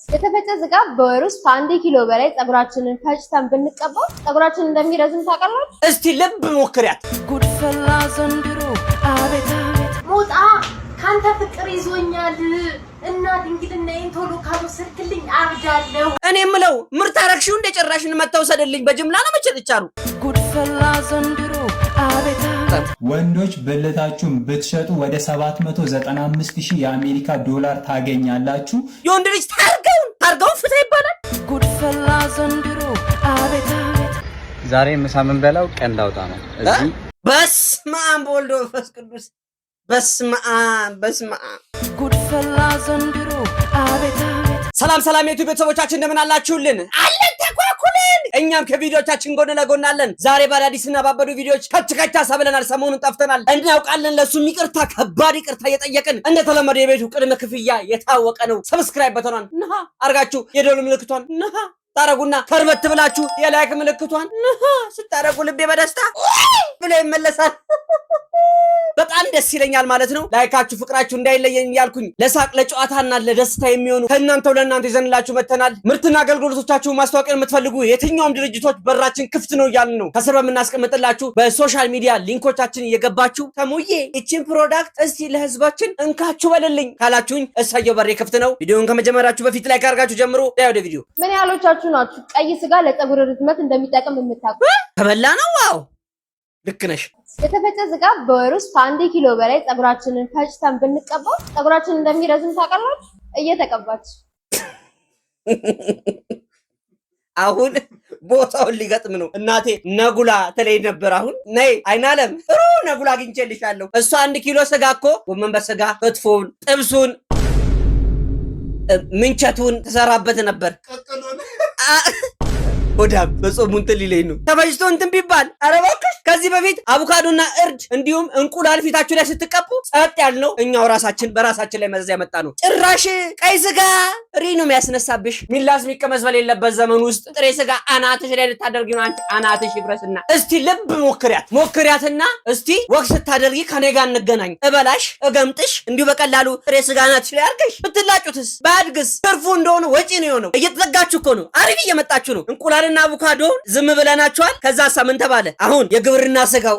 የተፈጨ ስጋ በወር ውስጥ ከ1 ኪሎ በላይ ፀጉራችንን ፈጭተን ብንቀባው ፀጉራችን እንደሚረዝም ታውቃላችሁ? እስቲ ልብ ሞክሪያት። ጉድፈላ ዘንድሮ አቤት አቤት ሞጣ ካንተ ፍቅር ይዞኛል እና ድንግልናዬን ቶሎ ካልወሰድክልኝ አብዳለሁ። እኔ የምለው ምርት አረግሽው እንደ ጭራሽን መተውሰድልኝ በጅምላ ነው መቸልቻሩ። ጉድፈላ ዘንድሮ አቤት ወንዶች ብልታችሁን ብትሸጡ ወደ 795,000 የአሜሪካ ዶላር ታገኛላችሁ። የወንድ ልጅ ታርገውን ፍታ ይባላል። ጉድፈላ ዘንድሮ አቤት አቤት ዛሬ ምሳ ምን በላው ቀንድ አውጣ ነው እዚህ። በስመ አብ ወወልድ ወመንፈስ ቅዱስ። በስመ አብ ጉድፈላ ዘንድሮ አቤት አቤት። ሰላም የዩቲዩብ ቤተሰቦቻችን እንደምን አላችሁልን? አለን ተኳኩልን። እኛም ከቪዲዮቻችን ጎን ለጎን አለን። ዛሬ በአዳዲስና ባበዱ ቪዲዮዎች ከችካታ ሰብለናል። ሰሞኑን ጠፍተናል እናውቃለን። ለሱ ይቅርታ ከባድ ይቅርታ እየጠየቅን እንደተለመደው የቤቱ ቅድመ ክፍያ የታወቀ ነው። ሰብስክራይብ በተኗን ነሃ አርጋችሁ የደወል ምልክቷን ነሃ ታረጉና ከርበት ብላችሁ የላይክ ምልክቷን ነሃ ስታረጉ ልቤ በደስታ ብሎ ይመለሳል። በጣም ደስ ይለኛል ማለት ነው። ላይካችሁ ፍቅራችሁ እንዳይለየኝ ያልኩኝ ለሳቅ ለጨዋታና ለደስታ የሚሆኑ ከእናንተው ለእናንተ ይዘንላችሁ መተናል። ምርትና አገልግሎቶቻችሁ ማስተዋወቂያ የምትፈልጉ የትኛውም ድርጅቶች በራችን ክፍት ነው እያልን ነው። ከስር በምናስቀምጥላችሁ በሶሻል ሚዲያ ሊንኮቻችን እየገባችሁ ተሙዬ እቺን ፕሮዳክት እስቲ ለህዝባችን እንካችሁ በልልኝ ካላችሁኝ እሳየው በሬ ክፍት ነው። ቪዲዮውን ከመጀመራችሁ በፊት ላይክ አድርጋችሁ ጀምሮ ወደ ቪዲዮ። ምን ያህሎቻችሁ ናችሁ ቀይ ስጋ ለፀጉር ርዝመት እንደሚጠቅም የምታውቁ? ከበላ ነው። ዋው ልክ ነሽ። የተፈጨ ስጋ በወር ውስጥ ከ1 ኪሎ በላይ ፀጉራችንን ፈጭተን ብንቀባው ፀጉራችን እንደሚረዝም ታውቃላችሁ? እየተቀባች አሁን ቦታውን ሊገጥም ነው። እናቴ ነጉላ ተለይ ነበር። አሁን ነይ አይናለም ጥሩ ነጉላ አግኝቼልሻለሁ። እሷ 1 ኪሎ ስጋ እኮ ጎመን በስጋ ክትፎን፣ ጥብሱን፣ ምንቸቱን ተሰራበት ነበር። ወዳም በጾሙ እንትን ሊለኝ ነው ተፈጅቶ እንትን ቢባል። ኧረ እባክሽ ከዚህ በፊት አቮካዶና እርድ እንዲሁም እንቁላል ፊታችሁ ላይ ስትቀቡ ጸጥ ያልነው እኛው ራሳችን በራሳችን ላይ መዘዝ ያመጣ ነው። ጭራሽ ቀይ ስጋ ሪኑ የሚያስነሳብሽ ሚላስ የሚቀመስ በሌለበት ዘመን ውስጥ ጥሬ ስጋ አናትሽ ላይ ልታደርጊ ነው። አንቺ አናትሽ ይብረስና እስቲ ልብ ሞክሪያትና እስቲ ወክ ስታደርጊ ከኔ ጋር እንገናኝ። እበላሽ እገምጥሽ እንዲሁ በቀላሉ ጥሬ ስጋ አናትሽ ላይ አድርገሽ ብትላጩትስ ባድግስ ትርፉ እንደሆነ ወጪ ነው የሆነው። እየተዘጋችሁ እኮ ነው። አሪፍ እየመጣችሁ ነው። እንቁላልና አቮካዶ ዝም ብለናቸዋል። ከዛ ሳምን ተባለ። አሁን የግብርና ስጋው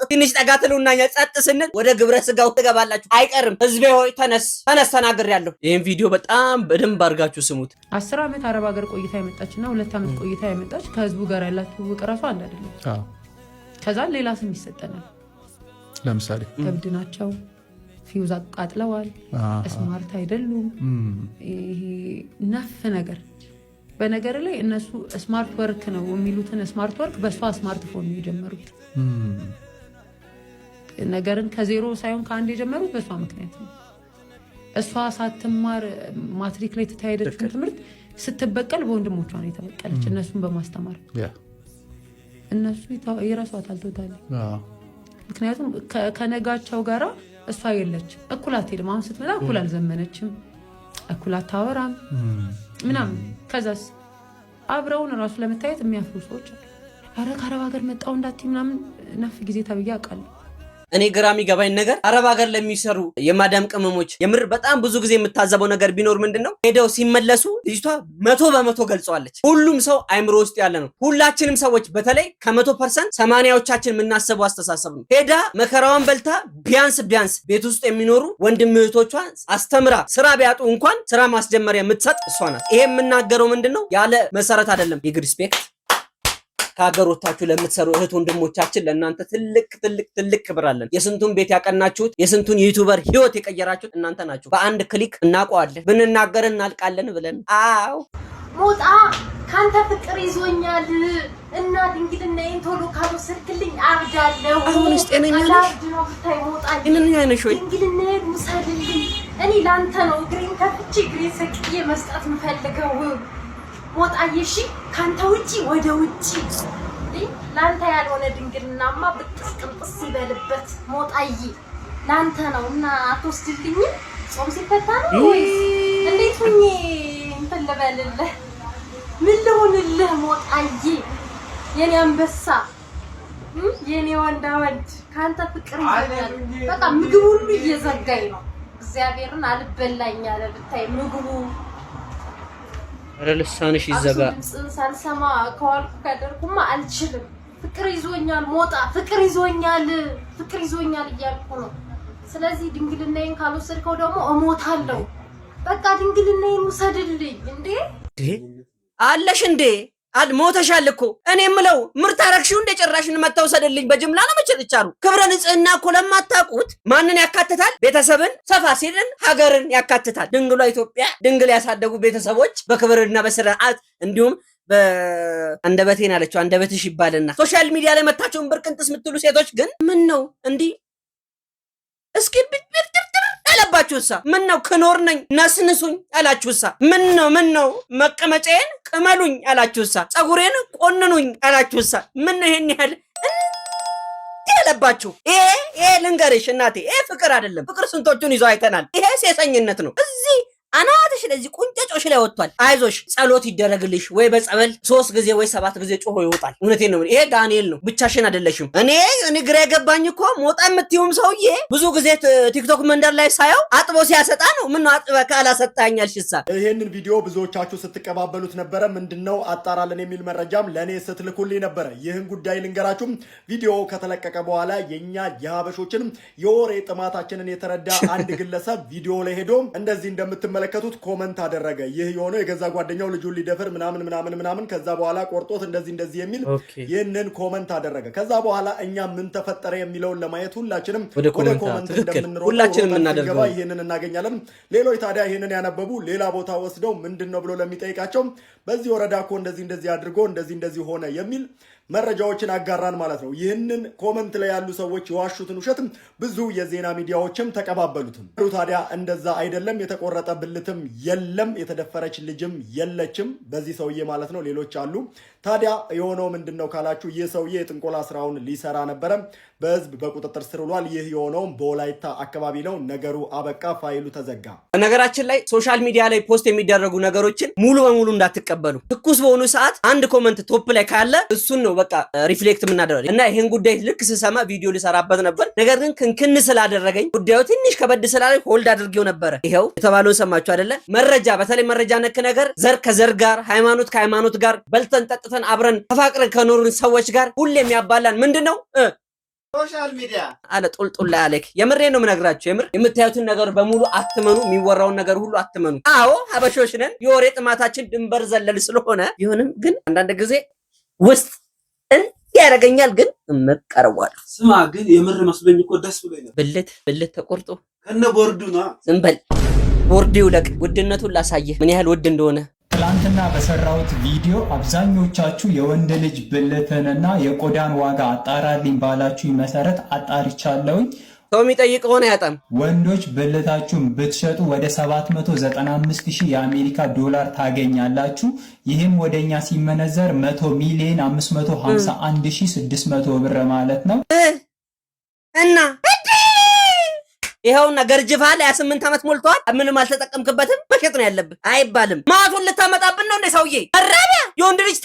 ትንሽ ጠጋትሉና ጸጥ ስንል ወደ ግብረ ስጋው ትገባላችሁ አይቀርም። ህዝቤ ሆይ ተነስ ተናግሬያለሁ። ይሄን ቪዲዮ በጣም በደንብ አድርጋችሁ ስሙት። 10 ዓመት አረብ ሀገር ቆይታ የመጣችና 2 ዓመት ቆይታ የመጣች ከህዝቡ ጋር ያላችሁ ውቅራሱ አንድ አይደለም። ከዛ ሌላ ስም ይሰጠናል። ለምሳሌ ከብድ ናቸው፣ ፊውዝ አቃጥለዋል፣ ስማርት አይደሉም። ይሄ ነፍ ነገር በነገር ላይ እነሱ ስማርት ወርክ ነው የሚሉትን ስማርት ወርክ በሷ ስማርትፎን ነው የጀመሩት። ነገርን ከዜሮ ሳይሆን ከአንድ የጀመሩት በሷ ምክንያት ነው። እሷ ሳትማር ማትሪክ ላይ ተታየደችው ትምህርት ስትበቀል በወንድሞቿ ነው የተበቀለች፣ እነሱን በማስተማር እነሱ ይረሷታል ቶታሊ። ምክንያቱም ከነጋቸው ጋራ እሷ የለች። እኩል አትሄድም። አሁን ስትመጣ እኩል አልዘመነችም፣ እኩል አታወራም ምናምን። ከዛስ አብረውን ራሱ ለመታየት የሚያፍሩ ሰዎች አሉ። አረ ከአረብ ሀገር መጣው እንዳትይ ምናምን ነፍ ጊዜ ተብዬ አውቃለሁ። እኔ ግራ የሚገባኝ ነገር አረብ ሀገር ለሚሰሩ የማዳም ቅመሞች የምር በጣም ብዙ ጊዜ የምታዘበው ነገር ቢኖር ምንድነው ሄደው ሲመለሱ ልጅቷ 100% ገልጸዋለች። ሁሉም ሰው አይምሮ ውስጥ ያለ ነው። ሁላችንም ሰዎች በተለይ ከ100% 80ዎቻችን የምናስበው አስተሳሰብ ነው። ሄዳ መከራዋን በልታ ቢያንስ ቤት ውስጥ የሚኖሩ ወንድም እህቶቿን አስተምራ ስራ ቢያጡ እንኳን ስራ ማስጀመሪያ የምትሰጥ እሷ ናት። ይሄ የምናገረው ምንድነው ያለ መሰረት አይደለም። ሪስፔክት ከሀገር ወጣችሁ ለምትሰሩ እህት ወንድሞቻችን ለእናንተ ትልቅ ክብር አለን። የስንቱን ቤት ያቀናችሁት የስንቱን ዩቲዩበር ህይወት የቀየራችሁት እናንተ ናችሁ። በአንድ ክሊክ እናውቀዋለን፣ ብንናገር እናልቃለን ብለን። አዎ ሞጣ ካንተ ፍቅር ይዞኛል እና ድንግልናዬን ቶሎ ካልወሰድክልኝ አብዳለሁ። አሁን ውስጥ የነኛ ነሽ ወይ ድንግልናዬን ውሰድልኝ። እኔ ላንተ ነው እግሬን ከፍቼ እግሬን ሰቅዬ መስጠት የምፈልገው ሞጣዬ። እሺ ካንተ ውጪ ወደ ውጪ ላንተ ያልሆነ ድንግልናማ ብጥስ ቅንጥስ ይበልበት ሞጣዬ። ላንተ ነው እና አትወስድልኝም? ጾም ሲፈታ ነው ወይስ እንዴት ሁኜ እንትን ልበልልህ? ምን ልሆንልህ ሞጣዬ? የኔ አንበሳ የኔ ወንዳ ወንድ ካንተ ፍቅር ይዘኛል። በቃ ምግቡ ሁሉ እየዘጋኝ ነው። እግዚአብሔርን አልበላኝ አለ ብታይ ምግቡ ረልሳንሽ ይዘጋ ድምፅን ሳልሰማ ከዋልኩ ካደርኩማ አልችልም። ፍቅር ይዞኛል ሞጣ፣ ፍቅር ይዞኛል እያልኩ ነው። ስለዚህ ድንግልናዬን ካልወሰድከው ደግሞ እሞታለሁ። በቃ ድንግልናዬን ውሰድልኝ። እንዴ አለሽ እንዴ ሞተሻል እኮ። እኔ የምለው ምርት አረግሽው እንደ ጭራሽን መተውሰድልኝ በጅምላ ነው መጨጥቻሉ። ክብረ ንጽህና እኮ ለማታውቁት ማንን ያካትታል? ቤተሰብን፣ ሰፋ ሲልን ሀገርን ያካትታል። ድንግሏ ኢትዮጵያ ድንግል ያሳደጉ ቤተሰቦች በክብርና በስርዓት እንዲሁም በአንደበቴን አለችው አንደበትሽ ይባልና ሶሻል ሚዲያ ላይ መታችሁን ብርቅንጥስ የምትሉ ሴቶች ግን ምን ነው እንዲህ እስኪ ብትርትር ያለባችሁሳ? ምን ነው ክኖር ነኝ ነስንሱኝ ያላችሁሳ? ምን ነው መቀመጫዬን ቅመሉኝ ያላችሁሳ? ጸጉሬን ቆንኑኝ ያላችሁሳ? ምን ነው ይሄን ያህል ያለባችሁ? ይሄ ልንገርሽ እናቴ፣ ይሄ ፍቅር አይደለም። ፍቅር ስንቶቹን ይዞ አይተናል። ይሄ ሴሰኝነት ነው። እዚህ አናትሽ ለዚህ ቁንጨጮሽ ላይ ወጥቷል። አይዞሽ ጸሎት ይደረግልሽ ወይ በጸበል 3 ጊዜ ወይ 7 ጊዜ ጮሆ ይወጣል። እውነቴን ነው። ይሄ ዳንኤል ነው፣ ብቻሽን አይደለሽም። እኔ ግራ የገባኝ እኮ ሞጣ የምትይውም ሰውዬ ብዙ ጊዜ ቲክቶክ መንደር ላይ ሳየው አጥቦ ሲያሰጣ ነው። ምን ነው አጥበህ ካላሰጣኛልሽሳ? ይሄንን ቪዲዮ ብዙዎቻችሁ ስትቀባበሉት ነበረ። ምንድነው አጣራለን የሚል መረጃም ለኔ ስትልኩልኝ ነበረ። ይህን ጉዳይ ልንገራችሁ። ቪዲዮ ከተለቀቀ በኋላ የኛ የሀበሾችን የወሬ ጥማታችንን የተረዳ አንድ ግለሰብ ቪዲዮ ላይ ሄዶ እንደዚህ እንደምትመለከቱት ኮመንት አደረገ። ይህ የሆነው የገዛ ጓደኛው ልጁን ሊደፍር ምናምን ከዛ በኋላ ቆርጦት እንደዚህ የሚል ይህንን ኮመንት አደረገ። ከዛ በኋላ እኛ ምን ተፈጠረ የሚለውን ለማየት ሁላችንም ወደ ኮመንት እንደምንሮጥ ይህንን እናገኛለን። ሌሎች ታዲያ ይህንን ያነበቡ ሌላ ቦታ ወስደው ምንድነው ብሎ ለሚጠይቃቸው በዚህ ወረዳ እኮ እንደዚህ አድርጎ እንደዚህ ሆነ የሚል መረጃዎችን አጋራን ማለት ነው። ይህንን ኮመንት ላይ ያሉ ሰዎች የዋሹትን ውሸትም ብዙ የዜና ሚዲያዎችም ተቀባበሉትም። ታዲያ እንደዛ አይደለም። የተቆረጠ ብልትም የለም፣ የተደፈረች ልጅም የለችም በዚህ ሰውዬ ማለት ነው። ሌሎች አሉ። ታዲያ የሆነው ምንድነው ካላችሁ ይህ ሰውዬ የጥንቆላ ስራውን ሊሰራ ነበረ። በህዝብ በቁጥጥር ስር ውሏል። ይህ የሆነውም በወላይታ አካባቢ ነው። ነገሩ አበቃ፣ ፋይሉ ተዘጋ። በነገራችን ላይ ሶሻል ሚዲያ ላይ ፖስት የሚደረጉ ነገሮችን ሙሉ በሙሉ እንዳትቀበሉ። ትኩስ በሆኑ ሰዓት አንድ ኮመንት ቶፕ ላይ ካለ እሱን ነው በቃ ሪፍሌክት የምናደርገው። እና ይሄን ጉዳይ ልክ ስሰማ ቪዲዮ ልሰራበት ነበር። ነገር ግን ክንክን ስላደረገኝ ጉዳዩ ትንሽ ከበድ ስላለኝ ሆልድ አድርጌው ነበረ። ይሄው የተባለውን ሰማችሁ አይደለ? መረጃ፣ በተለይ መረጃ ነክ ነገር ዘር ከዘር ጋር፣ ሃይማኖት ከሃይማኖት ጋር፣ በልተን ጠጥተን አብረን ተፋቅረን ከኖርን ሰዎች ጋር ሁሌም ያባላን ምንድነው ሶሻል ሚዲያ አለ ጦልጦላ አለክ። የምሬ ነው የምነግራችሁ። የምር የምታዩትን ነገር በሙሉ አትመኑ፣ የሚወራውን ነገር ሁሉ አትመኑ። አዎ ሀበሾች ነን። የወሬ ጥማታችን ድንበር ዘለል ስለሆነ ይሁንም ግን አንዳንድ ጊዜ ውስጥ ያደርገኛል። ግን እመቀረዋል። ስማ ግን የምር መስሎኝ እኮ ደስ ብሎኝ ነው። ብልት ተቆርጦ ከነ ቦርዱ ነው። ዝም በል ቦርዱ ይውለቅ። ውድነቱን ላሳየህ ምን ያህል ውድ እንደሆነ። ትላንትና በሰራሁት ቪዲዮ አብዛኞቻችሁ የወንድ ልጅ ብልትንና የቆዳን ዋጋ አጣራልኝ ባላችሁ መሰረት አጣርቻለሁኝ። ሰው የሚጠይቅ ሆነ ያጣም። ወንዶች ብልታችሁን ብትሸጡ ወደ 795,000 የአሜሪካ ዶላር ታገኛላችሁ። ይህም ወደኛ ሲመነዘር 100,551,600 ብር ማለት ነው። እና ይኸውና ገርጅፋል። 28 ዓመት ሞልቷል። ምንም አልተጠቀምክበትም። መሸጥ ነው ያለብህ አይባልም። ማቱን ልታመጣብን ነው እንደ ሰውዬ መራቢያ። የወንድ ልጅ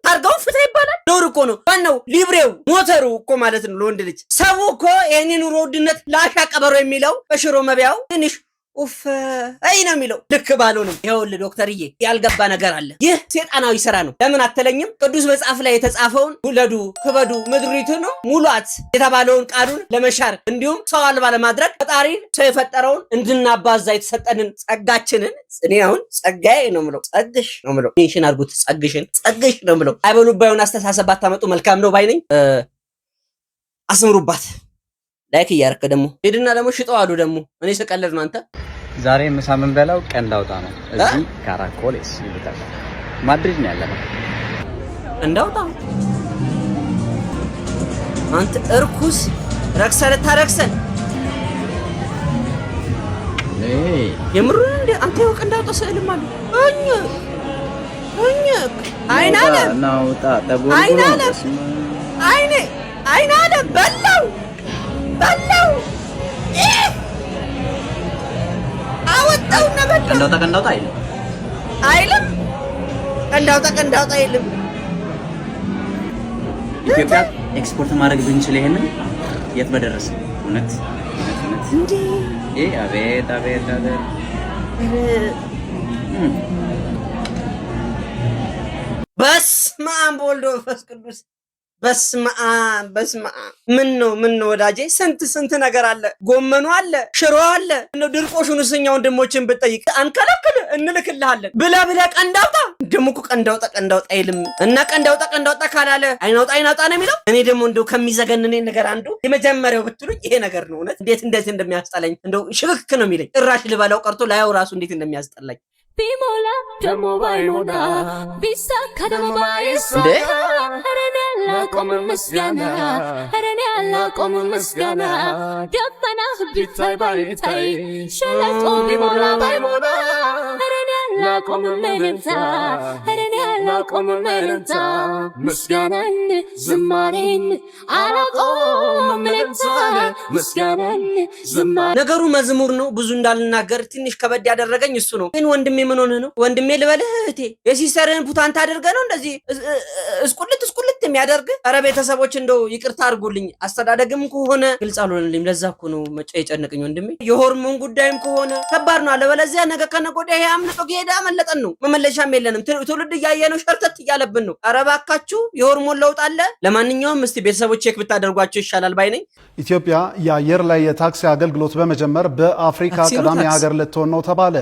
ታርጋውን ፍታ ይባላል። ዶር እኮ ነው ዋናው ሊብሬው ሞተሩ እኮ ማለት ነው ለወንድ ልጅ። ሰው እኮ ይሄን ኑሮ ውድነት ላሻ ቀበሮ የሚለው በሽሮ መቢያው ትንሽ ኡፍ አይ ነው የሚለው። ልክ ባልሆንም ይኸውልህ ዶክተርዬ ያልገባ ነገር አለ። ይህ ሴጣናዊ ስራ ነው። ለምን አትለኝም? ቅዱስ መጽሐፍ ላይ የተጻፈውን ውለዱ፣ ክበዱ፣ ምድሪቱን ሙሏት የተባለውን ቃሉን ለመሻር እንዲሁም ሰው አልባ ለማድረግ ፈጣሪ ሰው የፈጠረውን እንድናባዛ የተሰጠንን ጸጋችንን እኔ አሁን ጸጋዬ ነው የምለው፣ ጸግሽ ነው የምለው። ሜንሽን አድርጉት። ጸግሽ ነው የምለው። አይበሉባዩን አስተሳሰብ ባታመጡ መልካም ነው ባይ ነኝ። አስምሩባት። ላይክ እያደረክ ደግሞ ሄድና ደግሞ ሽጠው አሉ። ደግሞ እኔ ስቀልድ ነው አንተ። ዛሬ ምሳ የምንበላው ቀንድ አውጣ ነው። እዚህ ካራኮሌስ ይሉታል። ማድሪድ ነው ያለነው። እንዳውጣ አንተ እርኩስ ረክሰህ ልታረክሰን የምሩን እንደ አንተ ይወቅ። እንዳውጣ ስዕልም አለ አይናለም ናውጣ ተቦርቦ አይናለም በላው አወጣው ነበር። ቀንዳውጣ አይልም። ቀንዳውጣ አይልም። ኢትዮጵያ ኤክስፖርት ማድረግ ብንችል ይሄንን የት በደረሰ። እውነት እንዴ! አቤት አብ ወልድ ወመንፈስ ቅዱስ በስመ አብ ምን ነው ወዳጄ ስንት ነገር አለ ጎመኑ አለ ሽሮ አለ ነው ድርቆሹን እስኛ ወንድሞችን ብትጠይቅ አንከለክል እንልክልሃለን ብላ ቀንዳውጣ ደምኩ ቀንዳውጣ አይልም እና ቀንዳውጣ ካላለ አይናውጣ ነው የሚለው እኔ ደግሞ እንደው ከሚዘገንነኝ ነገር አንዱ የመጀመሪያው ብትሉኝ ይሄ ነገር ነው እውነት እንዴት እንደሚያስጠላኝ እንደው ሽክክ ነው የሚለኝ እራሽ ልበላው ቀርቶ ላያው ራሱ እንዴት እንደሚያስጠላኝ ቢሞላ ደሞ ባይሞላ ቢሳካ ደሞ ባይሳካ አረኔ አላቆም ምስጋና ደፈና ቢታይ ባይታይ ሸለጦ ቢሞላ ባይሞላ አረኔ አላቆም መልእክታ ምስጋናን ዝማሬን አላቆም ምስጋናን ዝማሬ ነገሩ መዝሙር ነው ብዙ እንዳልናገር ትንሽ ከበድ ያደረገኝ እሱ ነው ግን ወንድሜ ምን ሆነ ነው ወንድሜ ልበልህ እህቴ የሲስተርን ፑታንታ አድርገ ነው እንደዚህ እስቁልት የሚያደርግ ኧረ ቤተሰቦች እንደው ይቅርታ አድርጉልኝ አስተዳደግም ከሆነ ግልጽ አልሆነልኝም ለዛ እኮ ነው የጨነቀኝ ወንድሜ የሆርሞን ጉዳይም ከሆነ ከባድ ነው አለበለዚያ ነገ ከነገ ወዲያ ይሄ አምልጦ ጌዳ መለጠን ነው መመለሻም የለንም ትውልድ እያየነው ሸርተት እያለብን ነው ኧረ እባካችሁ የሆርሞን ለውጥ አለ ለማንኛውም እስቲ ቤተሰቦች ቼክ ብታደርጓቸው ይሻላል ባይ ነኝ ኢትዮጵያ የአየር ላይ የታክሲ አገልግሎት በመጀመር በአፍሪካ ቀዳሚ ሀገር ልትሆን ነው ተባለ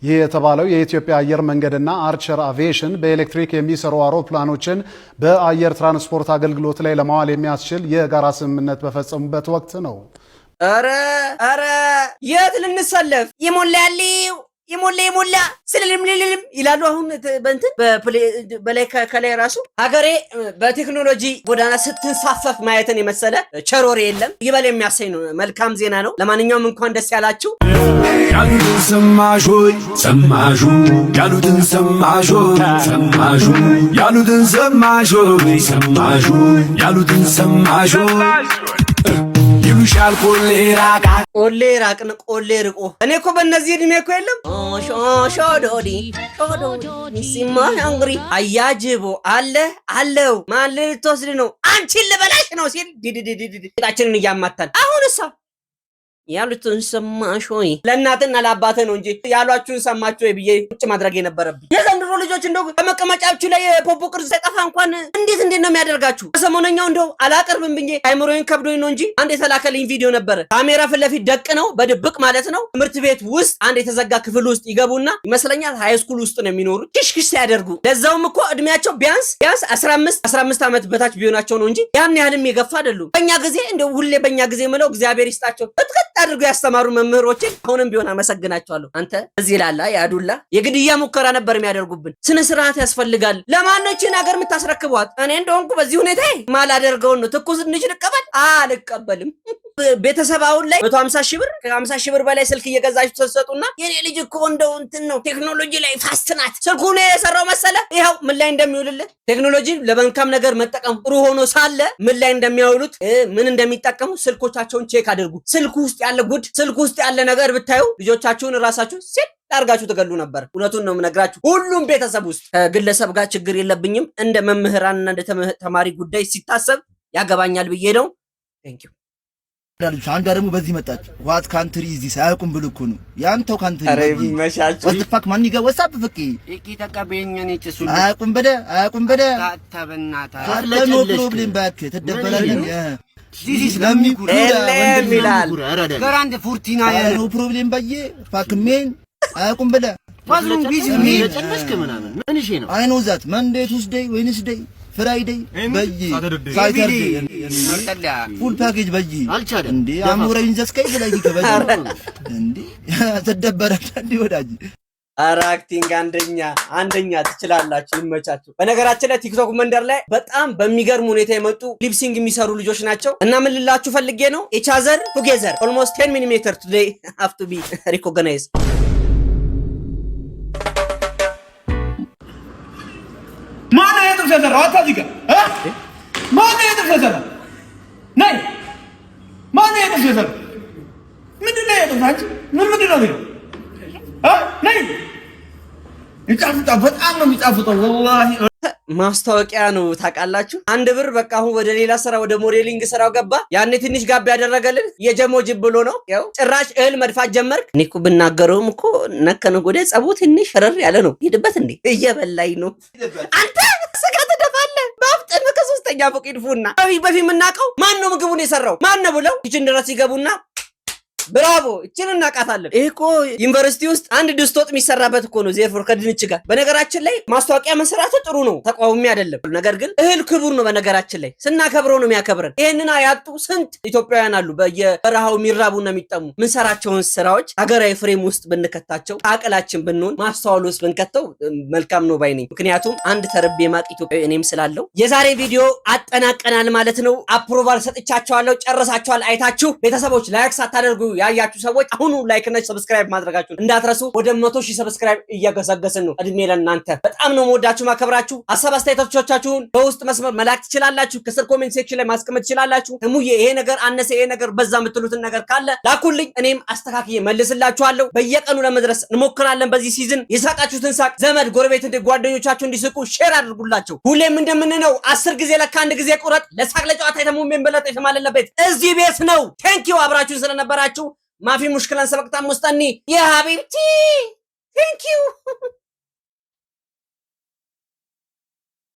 ይህ የተባለው የኢትዮጵያ አየር መንገድና አርቸር አቪዬሽን በኤሌክትሪክ የሚሰሩ አውሮፕላኖችን በአየር ትራንስፖርት አገልግሎት ላይ ለማዋል የሚያስችል የጋራ ስምምነት በፈጸሙበት ወቅት ነው። አረ የት ልንሰለፍ ይሞላ ስለልምልልም ይላሉ አሁን በእንትን በላይ ከላይ ራሱ ሀገሬ በቴክኖሎጂ ጎዳና ስትንሳፈፍ ማየትን የመሰለ ቸሮሬ የለም ይበል የሚያሰኝ ነው መልካም ዜና ነው ለማንኛውም እንኳን ደስ ያላችሁ ያሉትን ሰማሹ ያሉትን ሰማሹ ያሉትን ሰማሹ ይሉሻል ቆሌ ራቅን ቆሌ ርቆ እኔ እኮ በእነዚህ እድሜ እኮ የለም ሾዶዲ ሲማ አንግሪ አያጅቦ አለው ማን ልትወስድ ነው አንቺን ልበላሽ ነው ሲል ዲዲዲዲዲታችንን እያማታል አሁንሳ ያሉትን ሰማሽ ወይ ለእናትና ለአባትህ ነው እንጂ ያሏችሁን ሰማችሁ ወይ ብዬ ቁጭ ማድረግ የነበረብኝ የዘንድሮ ልጆች እንደው ከመቀመጫችሁ ላይ የፖፖ ቅርጽ ሳይጠፋ እንኳን እንዴት ነው የሚያደርጋችሁ ሰሞነኛው እንደው አላቀርብም ብዬ አይምሮዬን ከብዶኝ ነው እንጂ አንድ የተላከልኝ ቪዲዮ ነበረ ካሜራ ፊት ለፊት ደቅ ነው በድብቅ ማለት ነው ትምህርት ቤት ውስጥ አንድ የተዘጋ ክፍል ውስጥ ይገቡና ይመስለኛል ሃይ ስኩል ውስጥ ነው የሚኖሩት ክሽክሽ ሲያደርጉ ለዛውም እኮ እድሜያቸው ቢያንስ 15 ዓመት በታች ቢሆናቸው ነው እንጂ ያን ያህልም የገፋ አይደሉም በእኛ ጊዜ እንደው ሁሌ በእኛ ጊዜ ምለው እግዚአብሔር ይስጣቸው አድርጎ ያስተማሩ መምህሮችን አሁንም ቢሆን አመሰግናቸዋለሁ አንተ እዚህ ላላ ያዱላ የግድያ ሙከራ ነበር የሚያደርጉብን ስነ ስርዓት ያስፈልጋል ለማንነችን ሀገር የምታስረክቧት እኔ እንደሆንኩ በዚህ ሁኔታ ማላደርገውን ነው ትኩስ እንጂ አልቀበልም ቤተሰብ አሁን ላይ 150 ሺህ ብር በላይ ስልክ እየገዛችሁ ተሰጡና የኔ ልጅ እኮ እንደው እንትን ነው ቴክኖሎጂ ላይ ፋስት ናት ስልኩ ነው የሰራው መሰለ ይሄው ምን ላይ እንደሚውልልህ ቴክኖሎጂ ለመንካም ነገር መጠቀም ጥሩ ሆኖ ሳለ ምን ላይ እንደሚያውሉት ምን እንደሚጠቀሙ ስልኮቻቸውን ቼክ አድርጉ ስልኩ ውስጥ ያለ ጉድ ስልኩ ውስጥ ያለ ነገር ብታዩ ልጆቻችሁን ራሳችሁ ሲል ዳርጋችሁ ተገሉ ነበር እውነቱን ነው የምነግራችሁ ሁሉም ቤተሰብ ውስጥ ከግለሰብ ጋር ችግር የለብኝም እንደ መምህራንና እንደ ተማሪ ጉዳይ ሲታሰብ ያገባኛል ብዬ ነው ቴንክ ዩ አንዷ ደግሞ በዚህ መጣች ዋት ካንትሪ እዚህ ሳያውቁም ብሎ እኮ ነው ያንተው ካንትሪ አረ ይመሻችሁ ወጥፋክ ማን ይገባ ወሳብ ፍቂ እቂ ተቀበየኝ እጭ ሱል አያውቁም በደ ታተበናታ አለ ኖ ፕሮብሌም ባክ ተደበላለኝ ዚስ ለሚኩራ ወንድሚላል ግራንድ ፉርቲና ኖ ፕሮብሌም ባየ ፋክሜን አያውቁም በደ ዋዝሩን ቢዚ ሚ ተጨነሽከ ምናምን ምን እሺ ነው አይ ኖ ዛት መንዴ ቱስዴይ ዌንስዴይ ፍራይዴይ በይ ሳተርዴይ ፉል ፓኬጅ በይ አልቻለም እንዴ አሞረኝ ዘስከይ ስለይ ከበይ እንዴ ተደበረ እንዴ ወዳጅ አራክቲንግ አንደኛ ትችላላችሁ ይመቻችሁ በነገራችን ላይ ቲክቶክ መንደር ላይ በጣም በሚገርም ሁኔታ የመጡ ሊፕሲንግ የሚሰሩ ልጆች ናቸው እና ምን ልላችሁ ፈልጌ ነው each other together almost 10 mm today have to be recognized ማን የጥርስ የሰራው አታዚጋ ማን የጥርስ የሰራው ነይ ማን የጥርስ የሰራው ምንድነው የጥርስ አንቺ ምንድነው ነይ ይጣፍጣል በጣም ነው የሚጣፍጠው ወላሂ ማስታወቂያ ነው ታውቃላችሁ አንድ ብር በቃ አሁን ወደ ሌላ ስራ ወደ ሞዴሊንግ ስራው ገባ ያኔ ትንሽ ጋብ ያደረገልን የጀሞጅ ብሎ ነው ያው ጭራሽ እህል መድፋት ጀመርክ እኔ እኮ ብናገረውም እኮ ነከነ ጎዴ ጸቡ ትንሽ ረር ያለ ነው ሄድበት እንዴ እየበላይ ነው አንተ ስጋ ተደፋለ 6ኛ ፎቅ ይድፉና በፊት የምናውቀው ማን ነው ምግቡን የሰራው ማን ነው ብለው ኪችን ድረስ ይገቡና ብራቮ እቺን እናቃታለን። ይሄ እኮ ዩኒቨርሲቲ ውስጥ አንድ ድስት ወጥ የሚሰራበት እኮ ነው ዜፎር ከድንች ጋር። በነገራችን ላይ ማስታወቂያ መስራት ጥሩ ነው ተቃውሚ አይደለም። ነገር ግን እህል ክቡር ነው። በነገራችን ላይ ስናከብረው ነው የሚያከብረን። ይሄንን ያጡ ስንት ኢትዮጵያውያን አሉ በየበረሃው የሚራቡና የሚጠሙ። ምንሰራቸውን ስራዎች ሀገራዊ ፍሬም ውስጥ ብንከታቸው አቅላችን ብንሆን ማስተዋል ውስጥ ብንከተው መልካም ነው ባይ ነኝ። ምክንያቱም አንድ ተርቤ ማቅ ኢትዮጵያዊ እኔም ስላለው። የዛሬ ቪዲዮ አጠናቀናል ማለት ነው። አፕሮቫል ሰጥቻቸዋለሁ። ጨርሳቸዋል አይታችሁ ቤተሰቦች ላይክ ሳታደርጉ ያያችሁ ሰዎች አሁኑ ላይክ እና ሰብስክራይብ ማድረጋችሁን እንዳትረሱ። ወደ 100,000 ሰብስክራይብ እያገሰገስን ነው። እድሜ ለእናንተ። በጣም ነው የምወዳችሁ ማከብራችሁ። ሐሳብ አስተያየቶቻችሁን በውስጥ መስመር መላክ ትችላላችሁ። ከስር ኮሜንት ሴክሽን ላይ ማስቀመጥ ትችላላችሁ። እሙዬ ይሄ ነገር አነሰ ይሄ ነገር በዛ የምትሉትን ነገር ካለ ላኩልኝ፣ እኔም አስተካክዬ መልስላችኋለሁ። በየቀኑ ለመድረስ እንሞክራለን። በዚህ ሲዝን የሳቃችሁትን ሳቅ ዘመድ ጎረቤት እንደ ጓደኞቻችሁ እንዲስቁ ሼር አድርጉላቸው። ሁሌም እንደምንነው 10 ጊዜ ለካ 1 ጊዜ ቁረጥ። ለሳቅ ለጨዋታ የተሙሜን በለጠ የተማለለበት እዚህ ቤት ነው። ቴንኪው አብራችሁን ስለነበራችሁ። ما في مشكلة سبقتها مستني يا حبيبتي ثانك يو